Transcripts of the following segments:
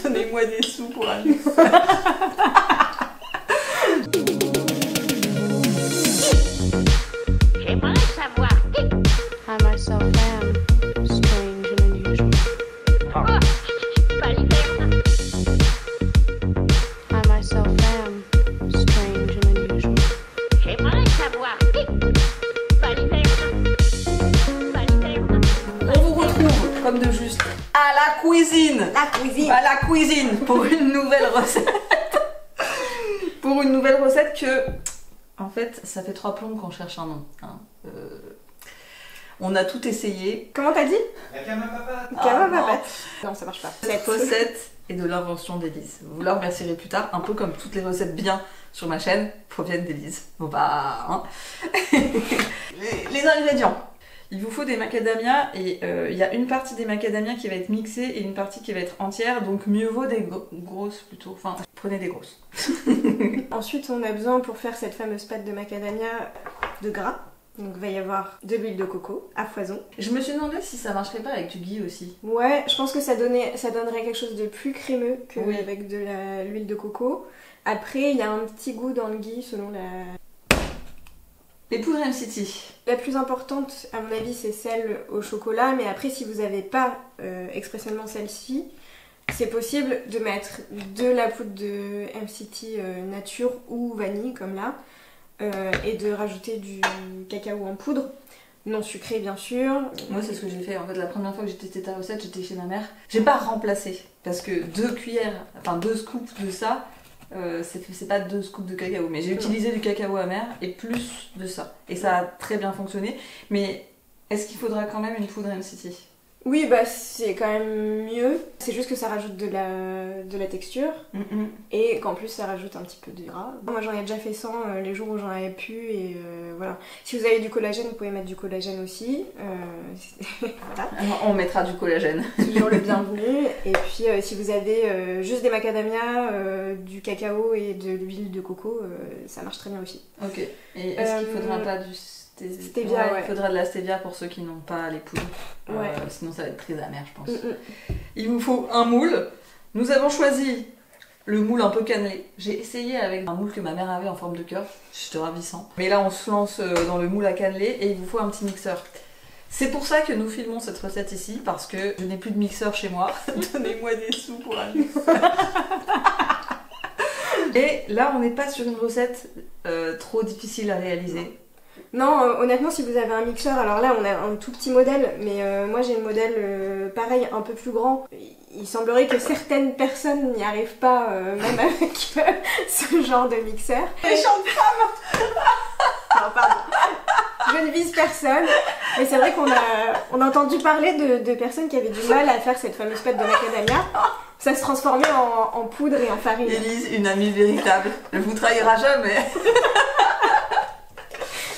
Donnez-moi des sous pour un mixeur. J'aimerais savoir qui. I myself am strange and unusual. Oh, Baliverne. I myself am strange and unusual. J'aimerais savoir qui. Baliverne. Baliverne. On vous retrouve, comme de juste, à la cuisine. La cuisine. À la cuisine pour une nouvelle recette. Pour une nouvelle recette que, en fait, ça fait 3 plombes qu'on cherche un nom. Hein. On a tout essayé. Comment t'as dit? La camapapa. Camapapa. Non, ça marche pas. Cette recette est de l'invention d'Élise. Vous la remercierez plus tard, un peu comme toutes les recettes bien sur ma chaîne proviennent d'Élise. Bon bah, hein. les ingrédients. Il vous faut des macadamias et il y a une partie des macadamias qui va être mixée et une partie qui va être entière, donc mieux vaut des grosses plutôt. Enfin, prenez des grosses. Ensuite, on a besoin pour faire cette fameuse pâte de macadamia de gras. Donc il va y avoir de l'huile de coco à foison. Je me suis demandé si ça marcherait pas avec du ghee aussi. Ouais, je pense que ça donnerait quelque chose de plus crémeux Oui. qu'avec de l'huile de coco. Après, il y a un petit goût dans le ghee selon la... Les poudres MCT. La plus importante, à mon avis, c'est celle au chocolat. Mais après, si vous n'avez pas expressément celle-ci, c'est possible de mettre de la poudre de MCT nature ou vanille, comme là. Et de rajouter du cacao en poudre, non sucré bien sûr. Moi c'est ce que j'ai fait, en fait la première fois que j'ai testé ta recette j'étais chez ma mère. J'ai pas remplacé, parce que 2 cuillères, enfin 2 scoops de ça, c'est pas 2 scoops de cacao, mais j'ai utilisé du cacao amer et plus de ça. Et ça a très bien fonctionné, mais est-ce qu'il faudra quand même une poudre MCT? Oui, bah c'est quand même mieux. C'est juste que ça rajoute de la texture et qu'en plus ça rajoute un petit peu de gras. Moi j'en ai déjà fait 100 les jours où j'en avais pu et voilà. Si vous avez du collagène, vous pouvez mettre du collagène aussi. Voilà. On mettra du collagène. Toujours le bienvenu. Et puis si vous avez juste des macadamias, du cacao et de l'huile de coco, ça marche très bien aussi. Ok. Et est-ce qu'il faudra pas du stevia, ouais. Il faudra de la stevia pour ceux qui n'ont pas les poudres. Ouais. Sinon ça va être très amer je pense. Il vous faut un moule. Nous avons choisi le moule un peu cannelé. J'ai essayé avec un moule que ma mère avait en forme de cœur. C'était ravissant. Mais là on se lance dans le moule à cannelé et il vous faut un petit mixeur. C'est pour ça que nous filmons cette recette ici, parce que je n'ai plus de mixeur chez moi. Donnez-moi des sous pour un mixeur. Et là on n'est pas sur une recette trop difficile à réaliser. Non, honnêtement, si vous avez un mixeur, alors là on a un tout petit modèle, mais moi j'ai le modèle pareil, un peu plus grand. Il semblerait que certaines personnes n'y arrivent pas, même avec ce genre de mixeur. Méchante femme. Non, pardon. Je ne vise personne, mais c'est vrai qu'on a entendu parler de personnes qui avaient du mal à faire cette fameuse pâte de macadamia. Ça se transformait en poudre et en farine. Élise, une amie véritable. Elle vous trahira jamais.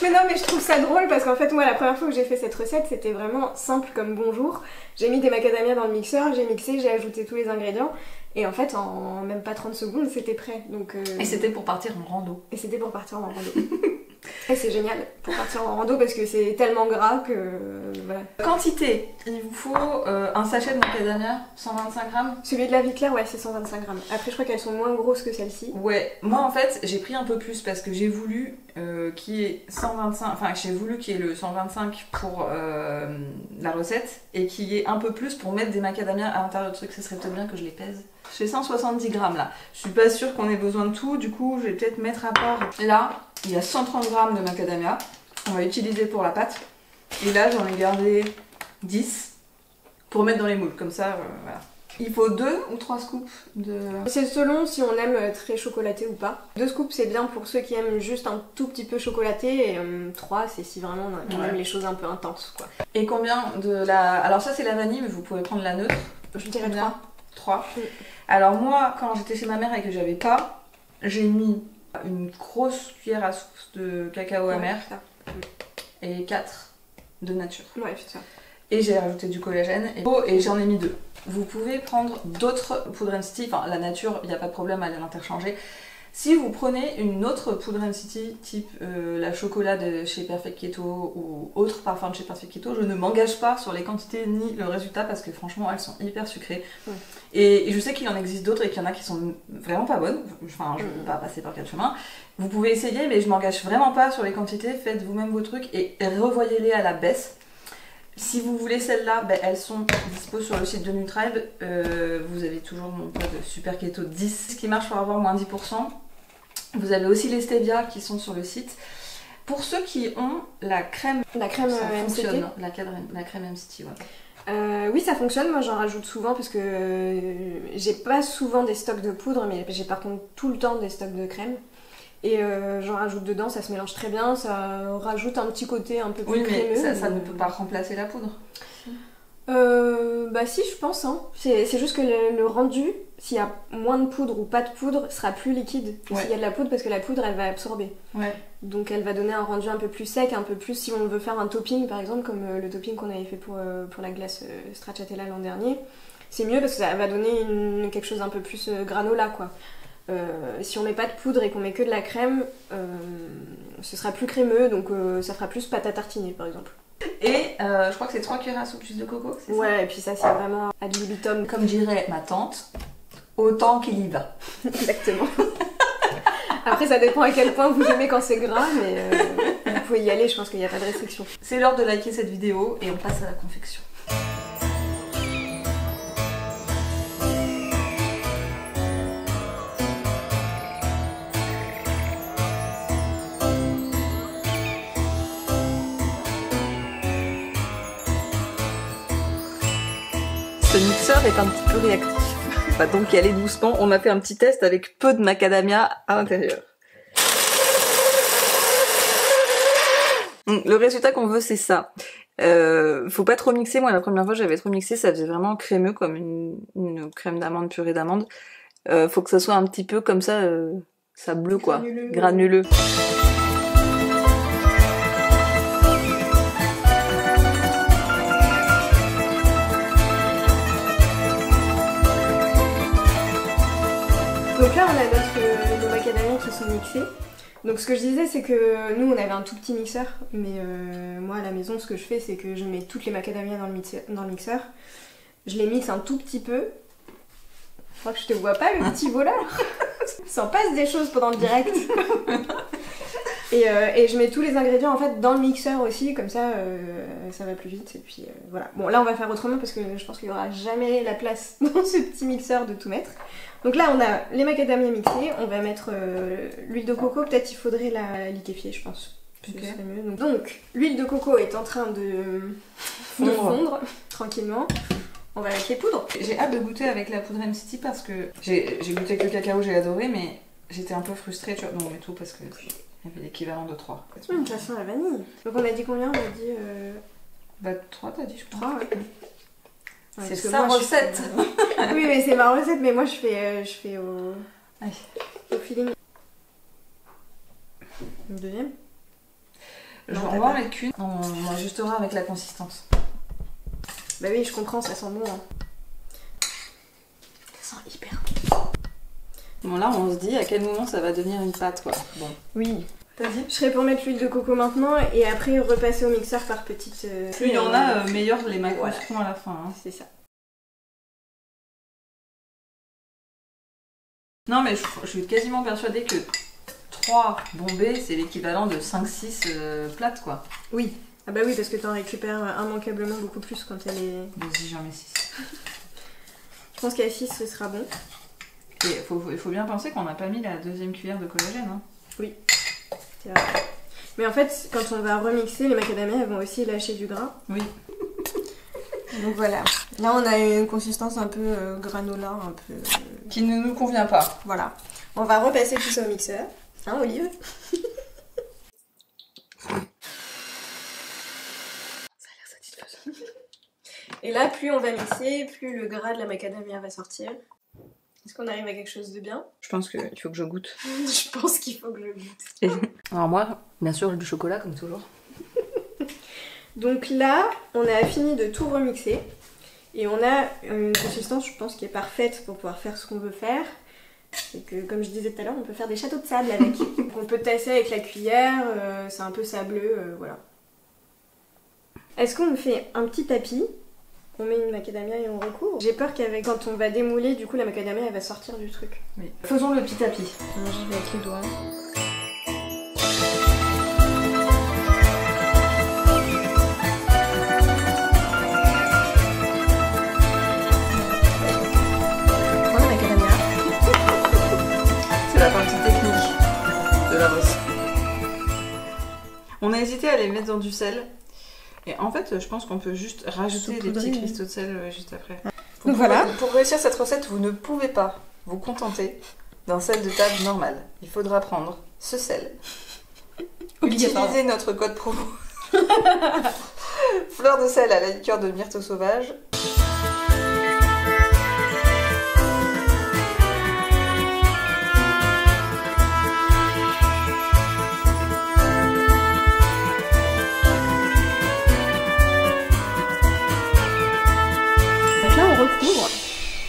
Mais non, mais je trouve ça drôle parce qu'en fait, moi, la première fois que j'ai fait cette recette, c'était vraiment simple comme bonjour. J'ai mis des macadamias dans le mixeur, j'ai mixé, j'ai ajouté tous les ingrédients. Et en fait, en même pas 30 secondes, c'était prêt. Donc, Et c'était pour partir en rando. Et c'était pour partir en rando. Et c'est génial pour partir en rando parce que c'est tellement gras que... voilà. Quantité, il vous faut un sachet de macadamia, 125 grammes. Celui de la vie claire, ouais, c'est 125 grammes. Après, je crois qu'elles sont moins grosses que celles-ci. Ouais, moi en fait, j'ai pris un peu plus parce que j'ai voulu qu'il y ait 125, enfin j'ai voulu qu'il y ait le 125 pour la recette et qu'il y ait un peu plus pour mettre des macadamias à l'intérieur du truc. Ça serait peut-être bien que je les pèse. J'ai 170 grammes là. Je suis pas sûre qu'on ait besoin de tout, du coup je vais peut-être mettre à part. Là, il y a 130 grammes de macadamia. On va utiliser pour la pâte. Et là, j'en ai gardé 10 pour mettre dans les moules. Comme ça, voilà. Il faut 2 ou 3 scoops de... C'est selon si on aime très chocolaté ou pas. 2 scoops c'est bien pour ceux qui aiment juste un tout petit peu chocolaté et 3 c'est si vraiment on aime les choses un peu intenses quoi. Et combien de la... Alors ça c'est la vanille mais vous pouvez prendre la neutre. Je dirais 3. 3. Alors moi quand j'étais chez ma mère et que j'avais pas, j'ai mis une grosse cuillère à soupe de cacao amer et 4 de nature. Ouais, c'est ça. Et j'ai rajouté du collagène et j'en ai mis 2. Vous pouvez prendre d'autres poudres MCT, enfin la nature, il n'y a pas de problème à l'interchanger. Si vous prenez une autre poudre MCT, type la chocolat de chez Perfect Keto ou autre parfum de chez Perfect Keto, je ne m'engage pas sur les quantités ni le résultat parce que franchement elles sont hyper sucrées. Ouais. Et je sais qu'il en existe d'autres et qu'il y en a qui sont vraiment pas bonnes. Enfin, je ne vais pas passer par quatre chemins. Vous pouvez essayer, mais je m'engage vraiment pas sur les quantités. Faites vous-même vos trucs et revoyez-les à la baisse. Si vous voulez celles-là, ben, elles sont dispo sur le site de Nutribe. Vous avez toujours mon code Super Keto 10 qui marche pour avoir moins 10%. Vous avez aussi les stevia qui sont sur le site. Pour ceux qui ont la crème MCT, la crème MCT, ouais. Oui, ça fonctionne. Moi, j'en rajoute souvent parce que j'ai pas souvent des stocks de poudre, mais j'ai par contre tout le temps des stocks de crème. Et j'en rajoute dedans, ça se mélange très bien, ça rajoute un petit côté un peu plus crémeux. Oui, mais ça ne peut pas remplacer la poudre. Bah si, je pense. Hein. C'est juste que le rendu, s'il y a moins de poudre ou pas de poudre, sera plus liquide que s'il y a de la poudre, parce que la poudre, elle va absorber. Ouais. Donc elle va donner un rendu un peu plus sec, un peu plus, si on veut faire un topping par exemple, comme le topping qu'on avait fait pour la glace stracciatella l'an dernier, c'est mieux parce que ça va donner quelque chose un peu plus granola, quoi. Si on met pas de poudre et qu'on met que de la crème, ce sera plus crémeux, donc ça fera plus pâte à tartiner par exemple. Et je crois que c'est 3 cuillères à soupe d'huile de coco, c'est ça? Ouais, et puis ça c'est vraiment ad libitum. Comme dirait ma tante, autant qu'il y va. Exactement. Après ça dépend à quel point vous aimez quand c'est gras, mais vous pouvez y aller, je pense qu'il n'y a pas de restriction. C'est l'heure de liker cette vidéo et on passe à la confection. Ce mixeur est un petit peu réactif. On va donc y aller doucement. On a fait un petit test avec peu de macadamia à l'intérieur. Le résultat qu'on veut, c'est ça. Faut pas trop mixer. Moi, la première fois, j'avais trop mixé. Ça faisait vraiment crémeux, comme une crème d'amande, purée d'amande. Faut que ça soit un petit peu comme ça, ça bleu, quoi. Granuleux. Donc là on a nos macadamias qui sont mixés. Donc ce que je disais c'est que nous on avait un tout petit mixeur, mais moi à la maison ce que je fais c'est que je mets toutes les macadamias dans le mixeur. Je les mixe un tout petit peu. Je crois que je te vois pas le petit voleur. Ça en passe des choses pendant le direct. Et je mets tous les ingrédients en fait dans le mixeur aussi, comme ça ça va plus vite et puis voilà. Bon là on va faire autrement parce que je pense qu'il y aura jamais la place dans ce petit mixeur de tout mettre. Donc là on a les macadamias mixés, on va mettre l'huile de coco, peut-être il faudrait la liquéfier je pense. Okay. Ce serait mieux. Donc l'huile de coco est en train de fondre tranquillement. On va mettre les poudres. J'ai hâte de goûter avec la poudre MCT parce que j'ai goûté avec le cacao, j'ai adoré, mais j'étais un peu frustrée, tu vois. Non mais tout parce que il y avait l'équivalent de 3. Ça sent la vanille. Donc on a dit combien? On a dit... Bah 3 t'as dit je crois. 3 ouais. C'est sa recette. Oui mais c'est ma recette, mais moi je fais au feeling. Une deuxième? Je vais en mettre qu'une. On ajustera avec la consistance. Bah oui je comprends, ça sent bon. Hein. Ça sent hyper bon. Bon là on se dit à quel moment ça va devenir une pâte quoi. Bon. Oui. T'as dit? Je serais pour mettre l'huile de coco maintenant et après repasser au mixeur par petites... Plus il y en a, meilleur les macros seront à la fin. Hein. C'est ça. Non mais je suis quasiment persuadée que 3 bombées c'est l'équivalent de 5-6 plates quoi. Oui. Ah bah oui parce que t'en récupères immanquablement beaucoup plus quand elle est... Vas-y j'en mets 6. Je pense qu'à 6 ce sera bon. Et il faut bien penser qu'on n'a pas mis la deuxième cuillère de collagène. Hein. Oui. C'est vrai. Mais en fait, quand on va remixer, les macadamias elles vont aussi lâcher du gras. Oui. Donc voilà. Là, on a une consistance un peu granola, un peu... Qui ne nous convient pas. Voilà. On va repasser tout ça au mixeur. Hein, Olive? Ça a l'air satisfaisant. Et là, plus on va mixer, plus le gras de la macadamia va sortir. Est-ce qu'on arrive à quelque chose de bien? Je pense qu'il faut que je goûte. Je pense qu'il faut que je goûte. Alors moi, bien sûr, du chocolat comme toujours. Donc là, on a fini de tout remixer. Et on a une consistance, je pense, qui est parfaite pour pouvoir faire ce qu'on veut faire. C'est que, comme je disais tout à l'heure, on peut faire des châteaux de sable avec. On peut tasser avec la cuillère, c'est un peu sableux, voilà. Est-ce qu'on fait un petit tapis? On met une macadamia et on recouvre. J'ai peur qu'avec quand on va démouler, du coup la macadamia elle va sortir du truc. Oui. Faisons le petit tapis. Alors j'y vais avec les doigts. Voilà la macadamia. C'est la partie technique de la recette. On a hésité à les mettre dans du sel. Et en fait, je pense qu'on peut juste rajouter des petits cristaux de sel juste après. Donc voilà. Pour réussir cette recette, vous ne pouvez pas vous contenter d'un sel de table normal. Il faudra prendre ce sel. Utilisez notre code promo. Fleur de sel à la liqueur de myrte sauvage. Recouvre.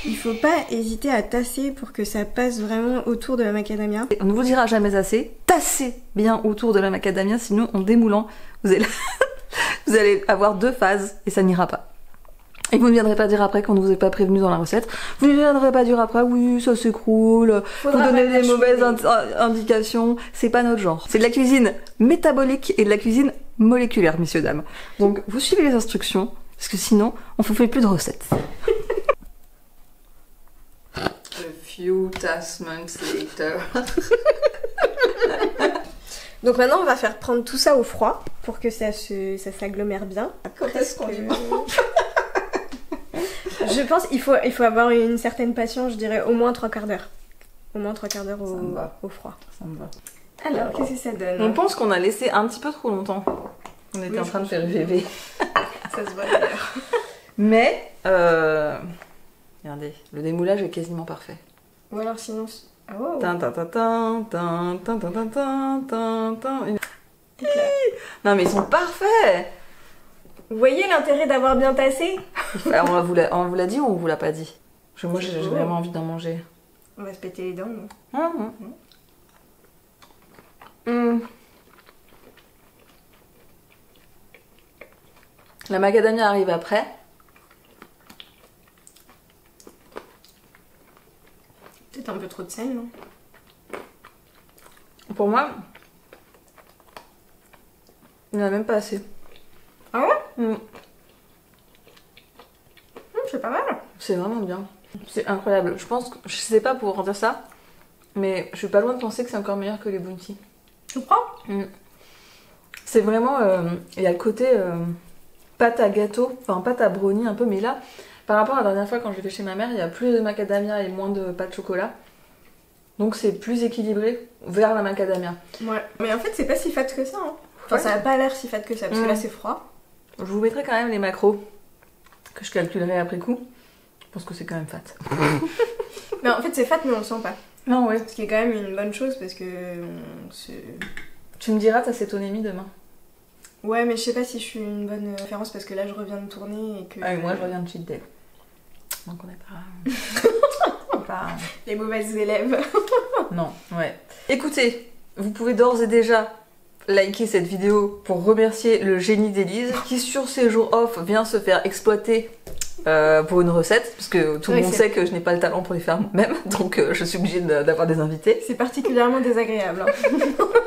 Il faut pas hésiter à tasser pour que ça passe vraiment autour de la macadamia. On ne vous dira jamais assez, tassez bien autour de la macadamia, sinon en démoulant, vous allez, vous allez avoir 2 phases et ça n'ira pas. Et vous ne viendrez pas dire après qu'on ne vous ait pas prévenu dans la recette. Vous ne viendrez pas dire après, oui, ça s'écroule, vous donnez des mauvaises indications. C'est pas notre genre. C'est de la cuisine métabolique et de la cuisine moléculaire, messieurs, dames. Donc, vous suivez les instructions, parce que sinon, on vous fait plus de recettes. A few months later. Donc maintenant, on va faire prendre tout ça au froid pour que ça s'agglomère bien. Quand est-ce qu'on y mange? Je pense qu'il faut avoir une certaine patience, je dirais au moins 3/4 d'heure. Au moins 3/4 d'heure au froid. Ça me va. Alors, qu'est-ce que ça donne? On pense qu'on a laissé un petit peu trop longtemps. On était en train de faire bébé. Ça se voit d'ailleurs. Mais, regardez, le démoulage est quasiment parfait. Ou alors sinon... Oh. Non mais ils sont parfaits. Vous voyez l'intérêt d'avoir bien tassé? On vous l'a dit ou on vous l'a pas dit? Parce que moi j'ai vraiment envie d'en manger. On va se péter les dents. La macadamia arrive après. Peut-être un peu trop de sel, non? Pour moi, il n'y en a même pas assez. Ah ouais? C'est pas mal. C'est vraiment bien. C'est incroyable. Je pense que, je sais pas pour dire ça, mais je suis pas loin de penser que c'est encore meilleur que les bounty. Tu crois? C'est vraiment, il y a le côté pâte à gâteau, enfin pâte à brownie un peu, mais là, par rapport à la dernière fois quand je l'ai fait chez ma mère, il y a plus de macadamia et moins de pâte chocolat. Donc c'est plus équilibré vers la macadamia. Ouais, mais en fait c'est pas si fat que ça. Hein. Enfin ça a pas l'air si fat que ça, parce que là c'est froid. Je vous mettrai quand même les macros, que je calculerai après coup. Je pense que c'est quand même fat. Mais en fait c'est fat mais on le sent pas. Non ouais. Ce qui est quand même une bonne chose parce que... Tu me diras ta cétonémie demain. Ouais mais je sais pas si je suis une bonne référence parce que là je reviens de tourner et que... Ah, et moi je reviens de cheat day. Donc on n'est pas... Les mauvaises élèves. Non, ouais. Écoutez, vous pouvez d'ores et déjà liker cette vidéo pour remercier le génie d'Élise qui sur ses jours off vient se faire exploiter pour une recette, parce que tout le monde sait que je n'ai pas le talent pour les faire moi-même, donc je suis obligée d'avoir des invités. C'est particulièrement désagréable, hein.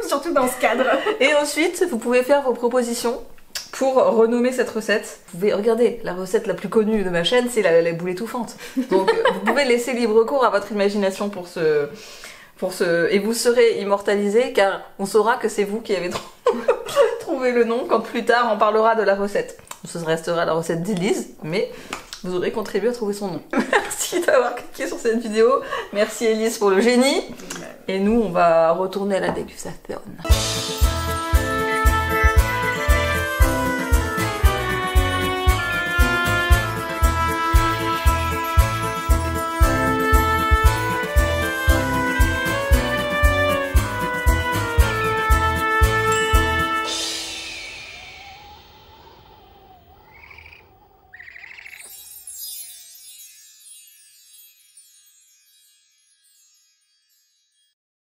Surtout dans ce cadre. Et ensuite, vous pouvez faire vos propositions pour renommer cette recette. Vous pouvez regarder, la recette la plus connue de ma chaîne, c'est la boule étouffante. Donc vous pouvez laisser libre cours à votre imagination pour ce... Et vous serez immortalisé car on saura que c'est vous qui avez trouvé le nom quand plus tard on parlera de la recette. Ce restera la recette d'Élise, mais vous aurez contribué à trouver son nom. Merci d'avoir cliqué sur cette vidéo. Merci Élise pour le génie. Et nous, on va retourner à la dégustation.